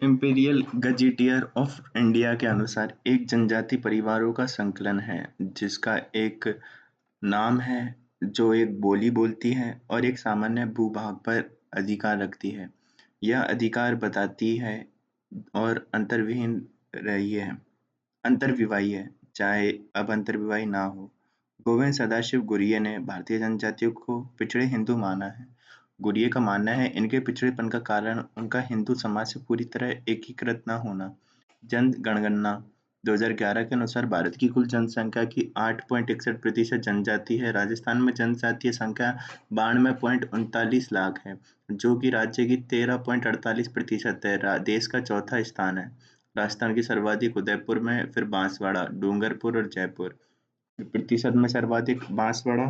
Imperial gazetteer of India के अनुसार एक जनजाति परिवारों का संकलन है जिसका एक नाम है, जो एक बोली बोलती है और एक सामान्य भूभाग पर अधिकार रखती है। यह अधिकार बताती है और अंतर्विहीन रही है अंतर्विवाही है, चाहे अब अंतर्विवाही ना हो। गोविंद सदाशिव गुरिये ने भारतीय जनजातियों को पिछड़े हिंदू माना है। गुरिये का मानना है इनके पिछड़ेपन का कारण उनका हिंदू समाज से पूरी तरह एकीकृत न होना। जनगणना 2011 के अनुसार भारत की कुल जनसंख्या की 8.61% जनजाति है। राजस्थान में जनजातीय संख्या 92.39 लाख है, जो कि राज्य की 13.48% है। देश का चौथा स्थान है। राजस्थान की सर्वाधिक उदयपुर में, फिर बांसवाड़ा, डूंगरपुर और जयपुर। प्रतिशत में सर्वाधिक बांसवाड़ा,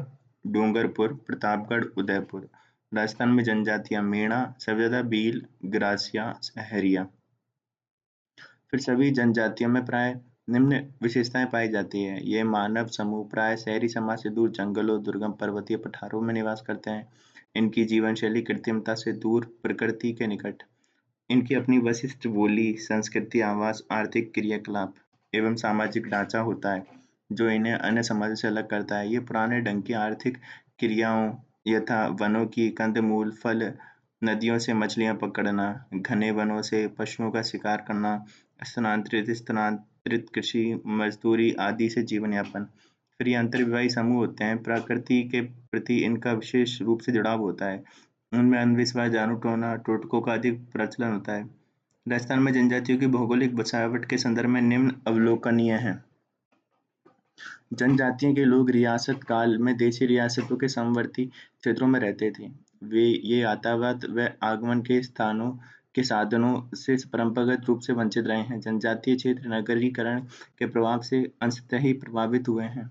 डूंगरपुर, प्रतापगढ़, उदयपुर। राजस्थान में जनजातियां मीणा, सबसे ज्यादा भील, ग्रासिया, सहरिया। फिर सभी जनजातियों में प्राय निम्न विशेषताएं पाई जाती है। ये मानव समूह प्राय शहरी समाज से दूर जंगलों, दुर्गम पर्वतीय पठारों में निवास करते हैं। इनकी जीवन शैली कृत्रिमता से दूर, प्रकृति के निकट। इनकी अपनी विशिष्ट बोली, संस्कृति, आवास, आर्थिक क्रियाकलाप एवं सामाजिक ढांचा होता है, जो इन्हें अन्य समाजों से अलग करता है। ये पुराने ढंग की आर्थिक क्रियाओं यथा वनों की कंदमूल, फल, नदियों से मछलियां पकड़ना, घने वनों से पशुओं का शिकार करना, स्थानांतरित कृषि, मजदूरी आदि से जीवन यापन। फिर ये अंतर्विवाही समूह होते हैं। प्रकृति के प्रति इनका विशेष रूप से जुड़ाव होता है। उनमें अंधविश्वास, जादू-टोना, टोटकों का अधिक प्रचलन होता है। राजस्थान में जनजातियों की भौगोलिक बसावट के संदर्भ में निम्न अवलोकनीय है। जनजातियों के लोग रियासत काल में देशी रियासतों के समवर्ती क्षेत्रों में रहते थे। वे ये यातायात व आगमन के स्थानों के साधनों से परंपरागत रूप से वंचित रहे हैं। जनजातीय क्षेत्र नगरीकरण के प्रभाव से अंशतः ही प्रभावित हुए हैं।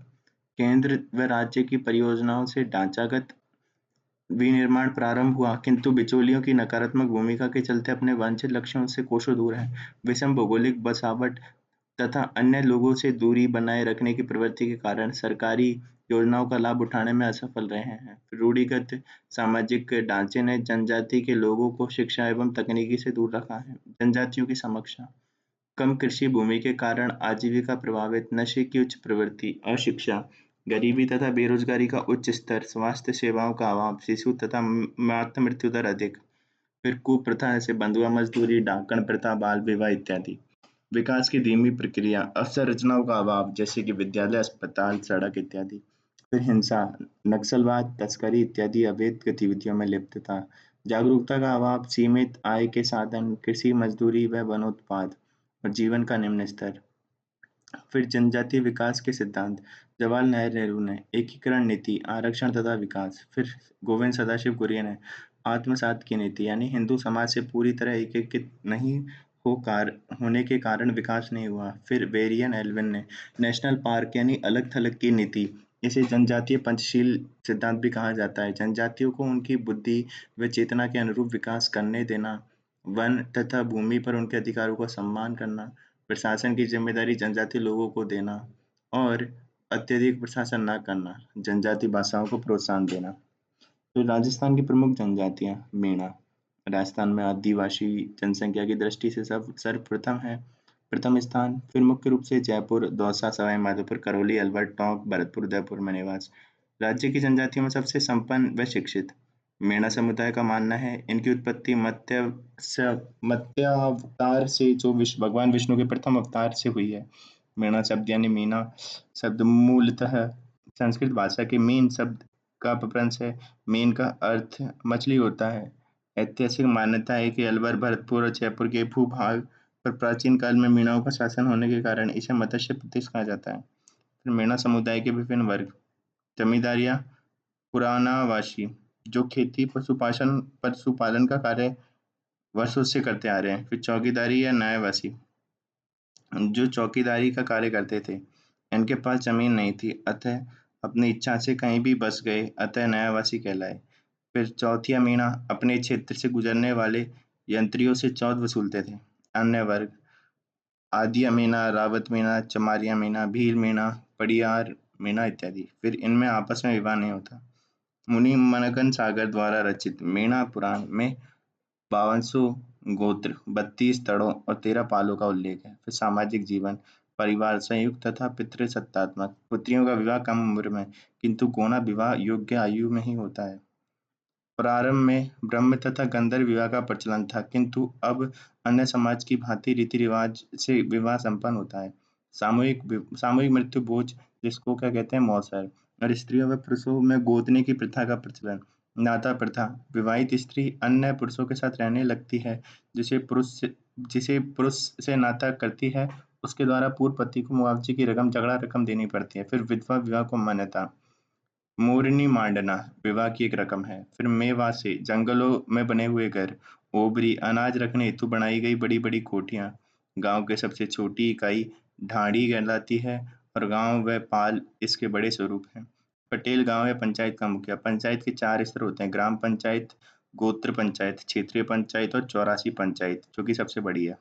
केंद्र व राज्य की परियोजनाओं से ढांचागत विनिर्माण प्रारंभ हुआ, किंतु बिचौलियों की नकारात्मक भूमिका के चलते अपने वांछित लक्ष्यों से कोसों दूर है। विषम भौगोलिक बसावट तथा अन्य लोगों से दूरी बनाए रखने की प्रवृत्ति के कारण सरकारी योजनाओं का लाभ उठाने में असफल रहे हैं। रूढ़िगत सामाजिक ढांचे ने जनजाति के लोगों को शिक्षा एवं तकनीकी से दूर रखा है। जनजातियों की समस्या: कम कृषि भूमि के कारण आजीविका प्रभावित, नशे की उच्च प्रवृत्ति, अशिक्षा, गरीबी तथा बेरोजगारी का उच्च स्तर, स्वास्थ्य सेवाओं का अभाव, शिशु तथा मातृ मृत्यु दर अधिक। फिर कुप्रथा जैसे बंधुआ मजदूरी, डाकण प्रथा, बाल विवाह इत्यादि। विकास की धीमी प्रक्रिया, अवसंरचनाओं का अभाव जैसे कि विद्यालय, अस्पताल, सड़क इत्यादि। फिर हिंसा, नक्सलवाद, तस्करी इत्यादि अवैध गतिविधियों में लिप्तता। जागरूकता का अभाव, सीमित आय के साधन, कृषि मजदूरी व वनोत्पाद और जीवन का निम्न स्तर। फिर जनजातीय विकास के सिद्धांत: जवाहरलाल नेहरू ने एकीकरण नीति, आरक्षण तथा विकास। फिर गोविंद सदाशिव गुरिया ने आत्मसात की नीति, यानी हिंदू समाज से पूरी तरह एकीकृत नहीं होने के कारण विकास नहीं हुआ। फिर वेरियन एल्विन ने नेशनल पार्क यानी अलग थलग की नीति। इसे जनजातीय पंचशील सिद्धांत भी कहा जाता है। जनजातियों को उनकी बुद्धि व चेतना के अनुरूप विकास करने देना, वन तथा भूमि पर उनके अधिकारों का सम्मान करना, प्रशासन की जिम्मेदारी जनजाति लोगों को देना और अत्यधिक प्रशासन न करना, जनजाति भाषाओं को प्रोत्साहन देना। तो राजस्थान की प्रमुख जनजातियां: मीणा। राजस्थान में आदिवासी जनसंख्या की दृष्टि से सब सर्वप्रथम है, प्रथम स्थान। फिर मुख्य रूप से जयपुर, दौसा, सवाई माधोपुर, करौली, अलवर, टोंक, भरतपुर, उदयपुर में निवास। राज्य की जनजातियों में सबसे संपन्न व शिक्षित। मीणा समुदाय का मानना है इनकी उत्पत्ति मत्स्यावतार से, जो भगवान विष्णु के प्रथम अवतार से हुई है। मीणा शब्द यानी मीना शब्द मूलतः संस्कृत भाषा के मीन शब्द का अपभ्रंश है। मीन का अर्थ मछली होता है। ऐतिहासिक मान्यता है कि अलवर, भरतपुर और जयपुर के भूभाग पर प्राचीन काल में मीणाओं का शासन होने के कारण इसे मत्स्य प्रदेश कहा जाता है। फिर मीणा समुदाय के विभिन्न वर्ग: जमींदारियां, पुरानावासी, जो खेती पशुपालन का कार्य वर्षों से करते आ रहे हैं। फिर चौकीदारी या न्यायवासी, जो चौकीदारी का कार्य करते थे। इनके पास जमीन नहीं थी, अतः अपनी इच्छा से कहीं भी बस गए, अतः न्यायवासी कहलाए। फिर चौथिया मीणा, अपने क्षेत्र से गुजरने वाले यंत्रियों से चौथ वसूलते थे। अन्य वर्ग: आदिया मीणा, रावत मीणा, चमारिया मीणा, भील मीणा, पड़ियार मीणा इत्यादि। फिर इनमें आपस में विवाह नहीं होता। मुनि मनगन सागर द्वारा रचित मीणा पुराण में 52 गोत्र, 32 तड़ों और 13 पालों का उल्लेख है। फिर सामाजिक जीवन, परिवार संयुक्त तथा पितृसत्तात्मक। पुत्रियों का विवाह कम उम्र में, किंतु गौना विवाह योग्य आयु में ही होता है। प्रारंभ में ब्रह्म तथा गंधर्व विवाह का प्रचलन था, किंतु अब अन्य समाज की भांति रीति रिवाज से विवाह संपन्न होता है। सामूहिक मृत्यु भोज, जिसको क्या कहते हैं मौसर, और स्त्रियों व पुरुषों में गोदने की प्रथा का प्रचलन। नाता प्रथा, विवाहित स्त्री अन्य पुरुषों के साथ रहने लगती है, जिसे पुरुष से नाता करती है, उसके द्वारा पूर्व पति को मुआवजे की झगड़ा रकम देनी पड़ती है। फिर विधवा विवाह को मान्यता। मोरनी मांडना विवाह की एक रकम है। फिर मेवासे, जंगलों में बने हुए घर। ओबरी, अनाज रखने हेतु बनाई गई बड़ी बड़ी कोठियां। गांव की सबसे छोटी इकाई ढाणी कहलाती है, और गांव व पाल इसके बड़े स्वरूप हैं। पटेल गांव या पंचायत का मुखिया। पंचायत के 4 स्तर होते हैं: ग्राम पंचायत, गोत्र पंचायत, क्षेत्रीय पंचायत और 84 पंचायत, जो कि सबसे बड़ी है।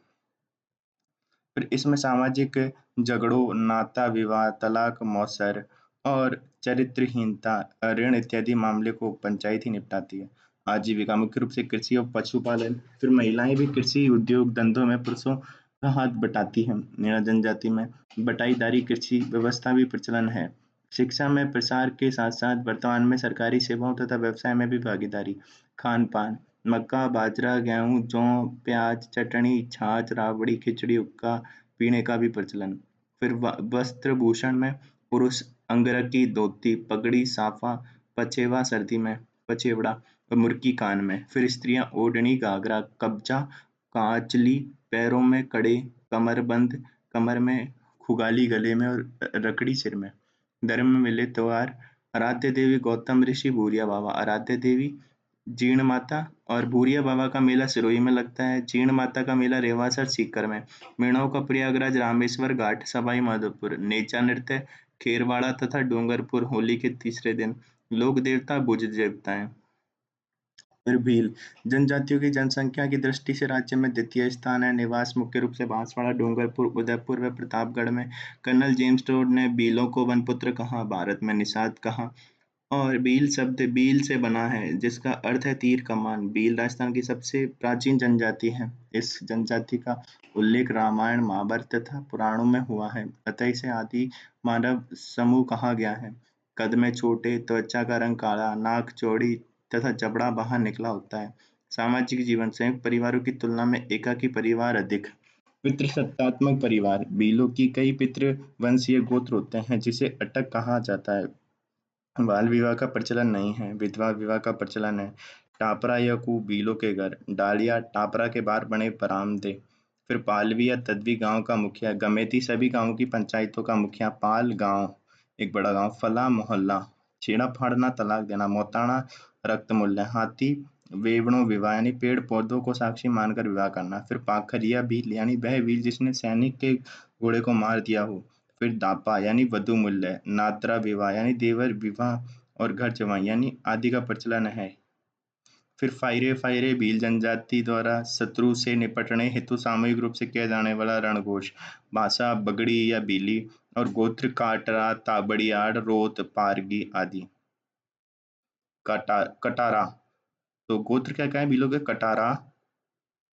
फिर इसमें सामाजिक झगड़ों, नाता विवाद, तलाक, मौसर और चरित्रहीनता, ऋण इत्यादि मामले को पंचायत ही निपटाती है। आजीविका मुख्य रूप से कृषि और पशुपालन। फिर महिलाएं भी कृषि उद्योग धंधों में पुरुषों का हाथ बटाती हैं। जनजाति में बटाईदारी कृषि व्यवस्था भी प्रचलन है। शिक्षा में प्रसार के साथ साथ वर्तमान में सरकारी सेवाओं तथा व्यवसाय में भी भागीदारी। खान पान, मक्का, बाजरा, गेहूं, जौ, प्याज, चटनी, छाछ, राबड़ी, खिचड़ी, हुक्का पीने का भी प्रचलन। फिर वस्त्र भूषण में पुरुष अंगरखी, धोती, पगड़ी, साफा, पछेवा सर्दी में, पछेवड़ा और मुर्की कान में। फिर स्त्रियां ओढ़नी, घाघरा, कब्जा, कांचली, पैरों में कड़े, कमरबंद, कमर में खुगाली, गले में और रकड़ी सिर में। धर्म में मिले त्योहार, आराध्य देवी गौतम ऋषि, भूरिया बाबा। आराध्य देवी जीण माता और भूरिया बाबा का मेला सिरोही में लगता है। जीण माता का मेला रेवासर सीकर में। मेढ़ों का प्रयागराज, रामेश्वर घाट, सवाई माधोपुर। नेचा नृत्य खेरवाड़ा तथा डूंगरपुर। होली के तीसरे दिन। लोक देवता भुज देवताएं। फिर भील, जनजातियों की जनसंख्या की दृष्टि से राज्य में द्वितीय स्थान है। निवास मुख्य रूप से बांसवाड़ा, डूंगरपुर, उदयपुर व प्रतापगढ़ में। कर्नल जेम्स टोड ने भीलों को वनपुत्र कहा, भारत में निषाद कहा। और बील शब्द बील से बना है, जिसका अर्थ है तीर कमान। बील राजस्थान की सबसे प्राचीन जनजाति है। इस जनजाति का उल्लेख रामायण, महाभारत तथा पुराणों में हुआ है, अतः इसे आदि मानव समूह कहा गया है। कद में छोटे, त्वचा का रंग काला, नाक चौड़ी तथा जबड़ा बाहर निकला होता है। सामाजिक जीवन, संयुक्त परिवारों की तुलना में एकाकी परिवार अधिक। पितृसत्तात्मक परिवार, बीलों की कई पितृ वंशीय गोत्र होते हैं, जिसे अटक कहा जाता है। बाल विवाह का प्रचलन नहीं है, विधवा विवाह का प्रचलन है। टापरा या कू, बीलों के घर। डालिया, टापरा के बाहर बने बरामदे। फिर पालवी या तदवी गांव का मुखिया। गमेती, सभी गांवों की पंचायतों का मुखिया। पाल गांव, एक बड़ा गांव। फला, मोहल्ला। छेड़ा फाड़ना, तलाक देना। मोताणा, रक्त मूल्य। हाथी, वेवणों विवाह यानी पेड़ पौधों को साक्षी मानकर विवाह करना। फिर पाखरिया भील यानी वह भील जिसने सैनिक के घोड़े को मार दिया हो। फिर दापा यानी वधु मूल्य। नात्रा विवाह यानी देवर विवाह और घर जमाई यानी आदि का प्रचलन है। फिर फायरे फायरे भील जनजाति द्वारा शत्रु से निपटने हेतु सामूहिक रूप से किया जाने वाला रणघोष। भाषा बगड़ी या भीली और गोत्र काटरा, ताबड़ियाड़, रोत, पारगी आदि। कटारा, तो गोत्र क्या क्या है भीलों के? कटारा,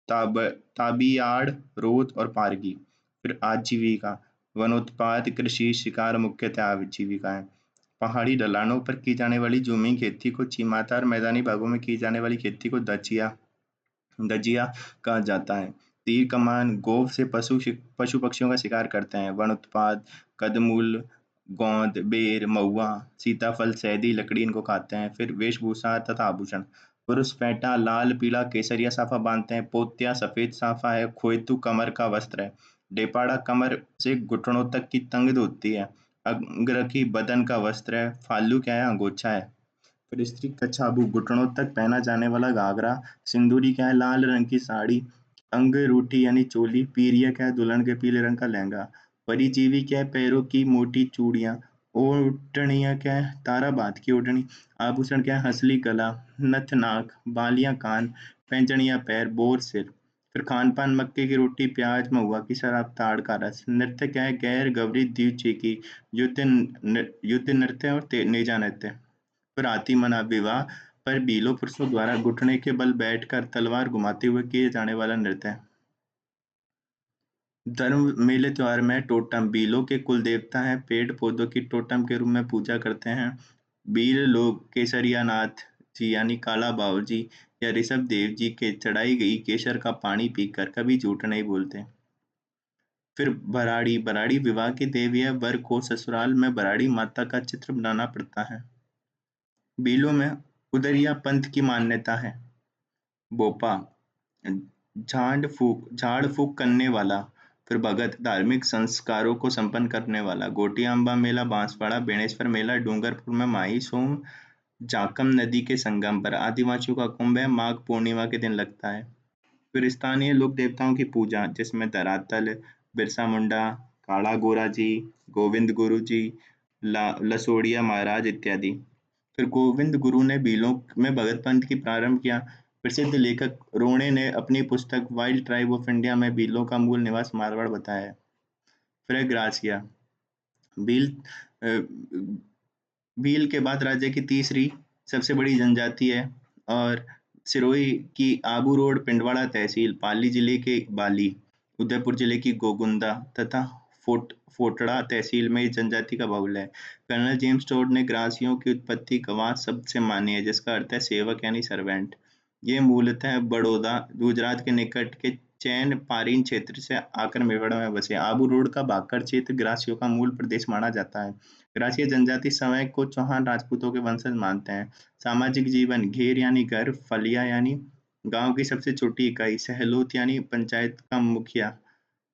ताबियाड़, रोत और पारगी। फिर आजीविका, वनोत्पाद, कृषि, शिकार मुख्यतः आजीविका है। पहाड़ी ढलानों पर की जाने वाली झूमी खेती को चीमाता और मैदानी भागों में की जाने वाली खेती को दजिया कहा जाता है। तीर कमान, गोफ से पशु पक्षियों का शिकार करते हैं। वन उत्पाद, कदमूल, गोंद, बेर, महुआ, सीताफल, शहदी लकड़ी इनको खाते हैं। फिर वेशभूषा तथा आभूषण, पुरुष फेंटा लाल, पीला, केसरिया साफा बांधते हैं। पोत्या सफेद साफा है। खोएतु कमर का वस्त्र है। डेपाड़ा कमर से घुटनों तक की तंग होती है। अंगरखी बदन का वस्त्र है। फालू क्या है? अंगोछा है। फिर स्त्री कछाबू, घुटनों तक पहना जाने वाला घाघरा। सिंदूरी क्या है? लाल रंग की साड़ी। अंगरूठी यानी चोली। पीरिया क्या है? दुल्हन के पीले रंग का लहंगा। परिजीवी क्या है? पैरों की मोटी चूड़ियां। ओढ़नियां क्या है? तारा बात की ओढ़नी। आभूषण क्या है? हंसली गला, नथ नाक, बालियां कान, पैंजनियां पैर, बोर सिर। फिर खान पान मक्के की रोटी, प्याज, महुआ की शराब, ताड़ का रस। नृत्य क्या है? गैर, गवरी, द्विचेकी, युद्ध नृत्य और नेजा नृत्य। फिर आती मना विवाह, पर बीलों पुरुषों द्वारा घुटने के बल बैठकर तलवार घुमाते हुए किए जाने वाला नृत्य है। धर्म मेले त्योहार में टोटम बीलों के कुल देवता हैं, पेड़ पौधों की टोटम के रूप में पूजा करते हैं। बील लोग केसरिया नाथ जी यानी काला बाबू जी या ऋषभ देव जी के चढ़ाई गई केसर का पानी पीकर कभी झूठ नहीं बोलते। फिर भराड़ी भराड़ी विवाह की देवी है, वर को ससुराल में भराड़ी माता का चित्र बनाना पड़ता है। बीलों में उदरिया पंथ की मान्यता है। बोपा झाड़ फूक करने वाला, फिर भगत धार्मिक संस्कारों को संपन्न करने वाला। गोटिया अम्बा मेला, बांसवाड़ा बेणेश्वर मेला, डूंगरपुर में माई सोम जाकम नदी के संगम पर आदिवासियों का कुंभ है, माघ पूर्णिमा के दिन लगता है। फिर स्थानीय लोक देवताओं की पूजा जिसमें धरातल, बिरसा मुंडा, काला गोरा जी, गोविंद गुरु जी, लसोड़िया महाराज इत्यादि। फिर गोविंद गुरु ने बीलों में भगत पंथ की प्रारंभ किया। प्रसिद्ध लेखक रोणे ने अपनी पुस्तक वाइल्ड ट्राइब ऑफ इंडिया में बीलों का मूल निवास मारवाड़ बताया है। फिर है ग्रासिया। बील भील के बाद राज्य की तीसरी सबसे बड़ी जनजाति है और सिरोही की आबू रोड पिंडवाड़ा तहसील, पाली जिले के बाली, उदयपुर जिले की गोगुंदा तथा फोटड़ा तहसील में इस जनजाति का बाहुल्य है। कर्नल जेम्स टोड ने ग्रासियों की उत्पत्ति गवाह शब्द से मानी है जिसका अर्थ है सेवक यानी सर्वेंट। ये मूलतः बड़ौदा गुजरात के निकट के चैन पारीन क्षेत्र से आकर मेवाड़ में बसे। आबू रोड का बाकर क्षेत्र ग्रासियों का मूल प्रदेश माना जाता है। ग्रासीय जनजाति समय को चौहान राजपूतों के वंशज मानते हैं। सामाजिक जीवन घेर यानी घर, फलिया यानी गांव की सबसे छोटी इकाई, सहलोत यानी पंचायत का मुखिया।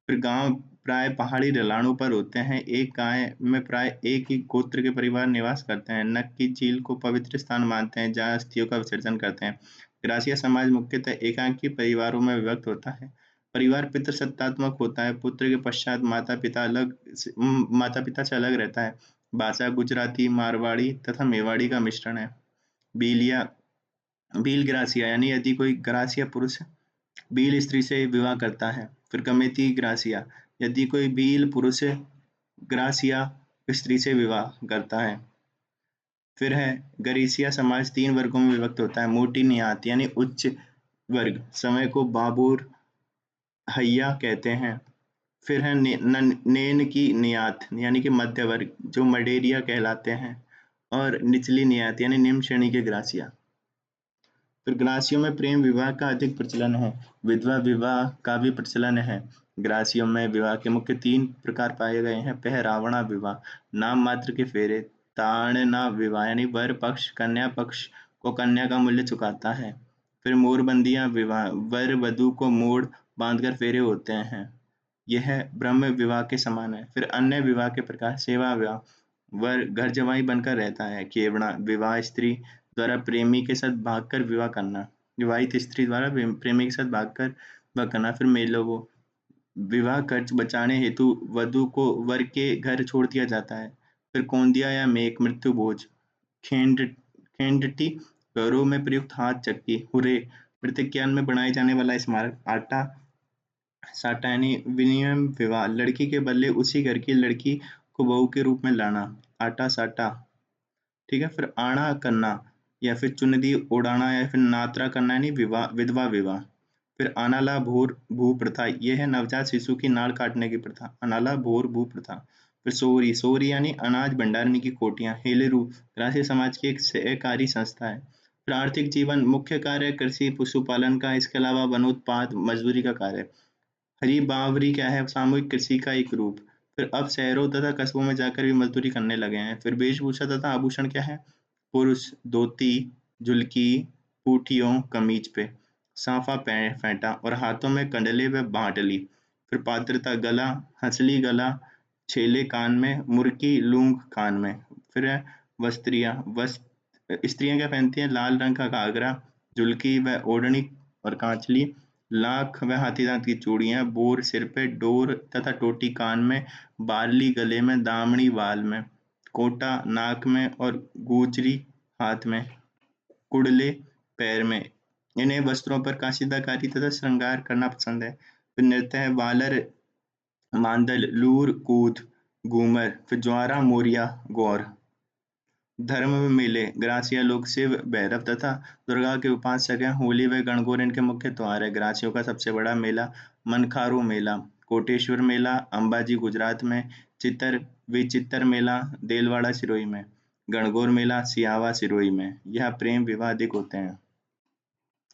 फिर गांव प्राय पहाड़ी ढलानों पर होते हैं। एक गाय में प्राय एक ही गोत्र के परिवार निवास करते हैं। नक की झील को पवित्र स्थान मानते हैं जहां अस्थियों का विसर्जन करते हैं। ग्रासीय समाज मुख्यतः एकांकी परिवारों में विभक्त होता है। परिवार पितृसत्तात्मक होता है। पुत्र के पश्चात माता पिता से अलग रहता है। भाषा गुजराती, मारवाड़ी तथा मेवाड़ी का मिश्रण है। बीलिया बील ग्रासिया यानी यदि कोई ग्रासिया पुरुष बील स्त्री से विवाह करता है। फिर गमेती ग्रासिया, यदि कोई बील पुरुष ग्रासिया स्त्री से विवाह करता है। फिर है गरीसिया समाज 3 वर्गों में विभक्त होता है। मोटी नियात यानी उच्च वर्ग, समय को बाबूर हैया कहते हैं। फिर है नेन की नियात यानी कि मध्य वर्ग जो मडेरिया कहलाते हैं। और निचली नियात यानी निम्न श्रेणी के ग्रासिया। फिर ग्रासियों में प्रेम विवाह का अधिक प्रचलन है। विधवा विवाह का भी प्रचलन है। ग्रासियों में विवाह के मुख्य 3 प्रकार पाए गए हैं। पहरावना विवाह, नाम मात्र के फेरे। ताड़ना विवाह यानी वर पक्ष कन्या पक्ष को कन्या का मूल्य चुकाता है। फिर मोरबंदियां विवाह, वर वधु को मोड़ बांधकर फेरे होते हैं। यह ब्रह्म विवाह के समान है। फिर अन्य विवाह के प्रकार, सेवा विवाह, वर घर जमाई बनकर रहता है। केवड़ा विवाह, स्त्री द्वारा प्रेमी के साथ भागकर विवाह करना, विवाहित स्त्री द्वारा प्रेमी के साथ भागकर विवाह करना। फिर मेलोवो विवाह खर्च बचाने हेतु वधु को वर के घर छोड़ दिया जाता है। फिर कोंदिया या मेक मृत्यु भोज, खेंडटी घरों में प्रयुक्त हाथ चक्की, हुरे प्रतिज्ञान में बनाए जाने वाला स्मारक, आटा साटा यानी विनिमय विवाह, लड़की के बदले उसी घर की लड़की को बहू के रूप में लाना, आटा साटा। ठीक है। फिर आना करना या फिर चुनरी उड़ाना या फिर नातरा करना यानी विधवा विवाह। फिर अनाला भोर भू प्रथा, यह है नवजात शिशु की नाड़ काटने की प्रथा, अनाला भोर भू प्रथा। फिर सोरी सोरी यानी अनाज भंडारने की कोटियां, हेलेरू ग्रासीय समाज की एक सहकारी संस्था है। फिर आर्थिक जीवन, मुख्य कार्य कृषि पशुपालन का, इसके अलावा वनोत्पाद मजदूरी का कार्य। हरी बावरी क्या है? सामूहिक कृषि का एक रूप। फिर अब शहरों तथा कस्बों में जाकर भी मजदूरी करने लगे हैं। फिर वेशभूषा तथा आभूषण क्या है? पुरुष धोती, झुलकी, पूठियों कमीज पे, साफा फेंटा और हाथों में कंडले व बांटली। फिर पात्रता, गला हंसली गला, छेले कान में, मुर्की लूंग कान में। फिर है स्त्रियां क्या पहनती हैं? लाल रंग का घाघरा, झुलकी व ओढ़नी और कांचली, लाख व हाथी दांत की चूड़ियां, बोर सिर पे, डोर तथा टोटी कान में, बारली गले में, दामड़ी बाल में, कोटा नाक में और गूजरी हाथ में, कुड़ले पैर में। इन्हें वस्त्रों पर काशीदाकारी तथा श्रृंगार करना पसंद है। फिर नृत्य है वालर, मांदल, लूर, कूद, घूमर, फिर ज्वारा, मोरिया, गौर। धर्म में मेले, ग्रासिया लोग शिव, भैरव तथा दुर्गा के उपासक हैं। होली व गणगौर इनके मुख्य त्योहार है। ग्रासियों का सबसे बड़ा मेला मनखारू मेला, कोटेश्वर मेला अंबाजी गुजरात में, चित्तर विचित्र मेला देलवाड़ा सिरोही में, गणगौर मेला सियावा सिरोही में। यह प्रेम विवाह अधिक होते हैं।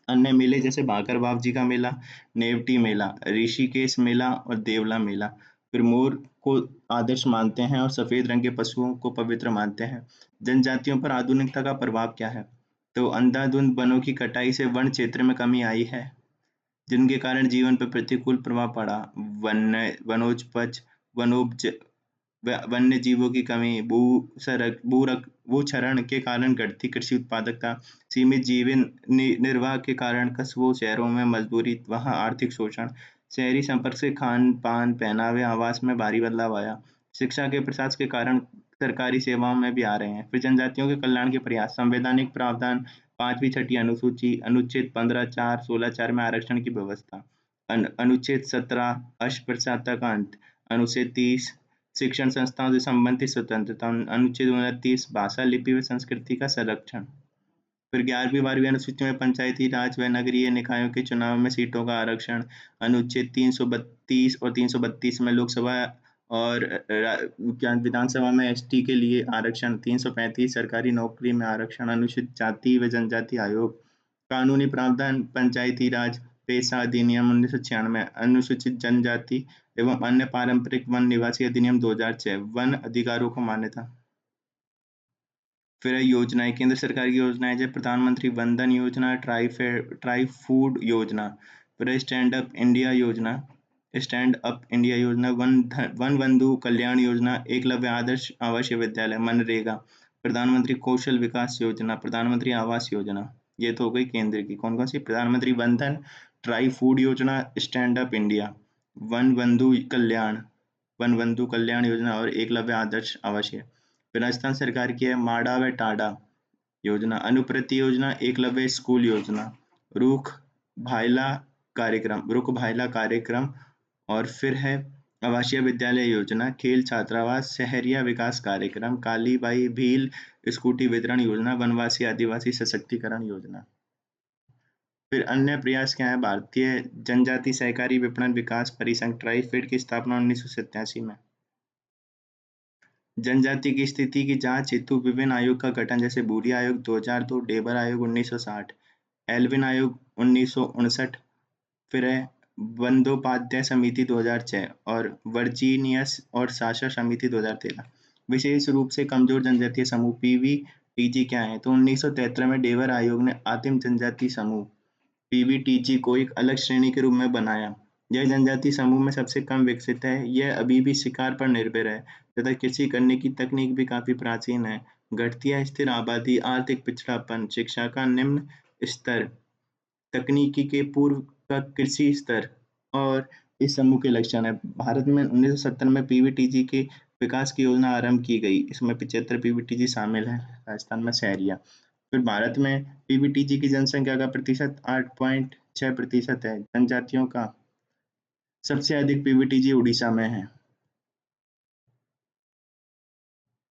अन्य मेले जैसे भाकर बावजी का मेला, नेवटी मेला, ऋषिकेश मेला और देवला मेला। फिर मोर को आदर्श मानते हैं और सफेद रंग के पशुओं को पवित्र मानते हैं। जनजातियों पर आधुनिकता का प्रभाव क्या है? तो अंधाधुंध वनों की कटाई से वन क्षेत्र में कमी आई है, जिनके कारण जीवन पर प्रतिकूल प्रभाव पड़ा। वनोपज वनोपज वन्य जीवों की कमी, भूक्षरण के कारण घटती कृषि उत्पादकता, सीमित जीवन निर्वाह के कारण कस्बों शहरों में मजदूरी, वहाँ आर्थिक शोषण, शहरी संपर्क से खान पान पहनावे आवास में भारी बदलाव आया, शिक्षा के प्रसार के कारण सरकारी सेवाओं में भी आ रहे हैं। फिर जनजातियों के कल्याण के प्रयास, संवैधानिक प्रावधान, पांचवी छठी अनुसूची, अनुच्छेद 15(4), 16(4) में आरक्षण की व्यवस्था, अनुच्छेद 17 अस्पृश्यता का अंत, अनुच्छेद 30 शिक्षण संस्थाओं से संबंधित स्वतंत्रता, अनुच्छेद 29 भाषा लिपि व संस्कृति का संरक्षण। फिर 11वीं 12वीं अनुसूची में पंचायती राज व नगरीय निकायों के चुनाव में सीटों का आरक्षण, अनुच्छेद 332 और 332 में लोकसभा और विधानसभा में एसटी के लिए आरक्षण, 335 सरकारी नौकरी में आरक्षण, अनुसूचित जाति व जनजाति आयोग, कानूनी प्रावधान पंचायती राज पेशा अधिनियम 1996, अनुसूचित जनजाति एवं अन्य पारंपरिक वन निवासी अधिनियम 2006, वन अधिकारों को मान्यता। फिर है योजनाएं, केंद्र सरकार की योजनाएं जैसे प्रधानमंत्री वंदन योजना, ट्राई फूड योजना, फिर स्टैंड अप इंडिया योजना, वन बंधु कल्याण योजना, एकलव्य आदर्श आवासीय विद्यालय, मनरेगा, प्रधानमंत्री कौशल विकास योजना, प्रधानमंत्री आवास योजना। ये तो हो गई केंद्र की। कौन कौन सी? प्रधानमंत्री वंदन, ट्राई फूड योजना, स्टैंड अप इंडिया, वन बंधु कल्याण वन बंधु कल्याण योजना और एकलव्य आदर्श आवासीय। राजस्थान सरकार की है माडा व टाडा योजना, अनुप्रति योजना, एकलव्य स्कूल योजना, रुख भाइला कार्यक्रम, और फिर है आवासीय विद्यालय योजना, खेल छात्रावास, शहरिया विकास कार्यक्रम, काली बाई भील स्कूटी वितरण योजना, वनवासी आदिवासी सशक्तिकरण योजना। फिर अन्य प्रयास क्या है? भारतीय जनजाति सहकारी विपणन विकास परिसंघ ट्राइफेड की स्थापना 1987 में। जनजाति की स्थिति की जांच हेतु विभिन्न आयोग का गठन, जैसे बूढ़ी आयोग 2002, डेबर आयोग 1960, एल्विन आयोग 1959, फिर है बंदोपाध्याय समिति 2006 और वर्जीनियस और साशा समिति 2013। विशेष रूप से कमजोर जनजातीय समूह पीवीटीजी क्या है? तो 1973 में डेबर आयोग ने आदिम जनजाति समूह पीवीटीजी को एक अलग श्रेणी के रूप में बनाया। यह जनजाति समूह में सबसे कम विकसित है। यह अभी भी शिकार पर निर्भर है तथा कृषि करने की तकनीक भी काफी प्राचीन है। घटती या स्थिर आबादी, आर्थिक पिछड़ापन, शिक्षा का निम्न स्तर, तकनीकी के पूर्व का कृषि स्तर और इस समूह के लक्षण है। भारत में 1970 में पीवीटीजी के विकास की योजना आरंभ की गई। इसमें 75 पीवीटीजी शामिल है। राजस्थान में शहरिया। फिर भारत में पीवीटीजी की जनसंख्या का प्रतिशत 8.6% है। जनजातियों का सबसे अधिक पीवीटीजी उड़ीसा में है।